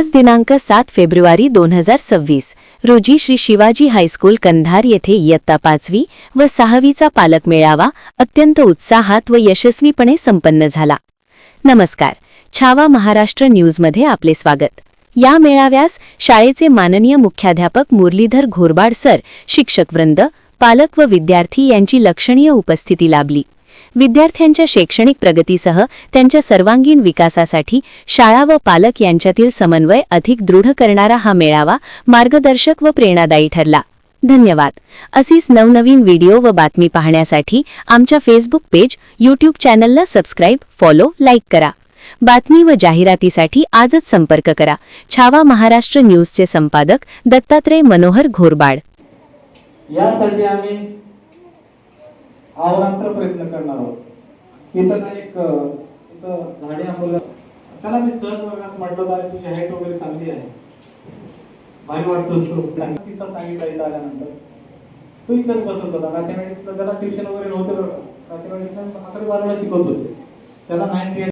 आज दिनांक 7 फेब्रुवारी 2026 रोजी श्री शिवाजी हायस्कूल कंधार येथे इयत्ता 5वी व 6वीचा पालक मेळावा अत्यंत उत्साहात व यशस्वीपणे संपन्न झाला। नमस्कार, छावा महाराष्ट्र न्यूजमध्ये आपले स्वागत। या मेळाव्यास शाळेचे माननीय मुख्याध्यापक मुरलीधर घोरबाड सर, शिक्षकवृंद, पालक व विद्यार्थी यांची लक्षणीय उपस्थिती लाभली। विद्यार्थ्यांच्या शैक्षणिक प्रगतीसह त्यांच्या सर्वांगीण विकासासाठी शाळा व पालक यांच्यातील समन्वय अधिक दृढ करणारा हा मेळावा मार्गदर्शक व प्रेरणादायी ठरला। धन्यवाद। अशीच नवनवीन व्हिडिओ व बातमी पाहण्यासाठी आमच्या फेसबुक पेज, यूट्यूब चॅनलला सबस्क्राइब, फॉलो, लाईक करा। बातमी व जाहिरातीसाठी आजच संपर्क करा। छावा महाराष्ट्र न्यूजचे संपादक दत्तात्रय मनोहर घोरबाड। यासाठी आम्ही अहोरात्र प्रयत्न करणार आहोत। इथं झाडे आंबोला त्याला मी सहज वर्गात म्हटलं तर तुझी हाईट वगैरे चांगली आहे, भारी वाटतोस तू। किस्सा सांगितला इथं आल्यानंतर तो इथंच बसत होता। मॅथमॅटिक्सला त्याला ट्युशन वगैरे नव्हतं बरं का, मॅथमॅटिक्सला 11-12 शिकवत होते, त्याला 98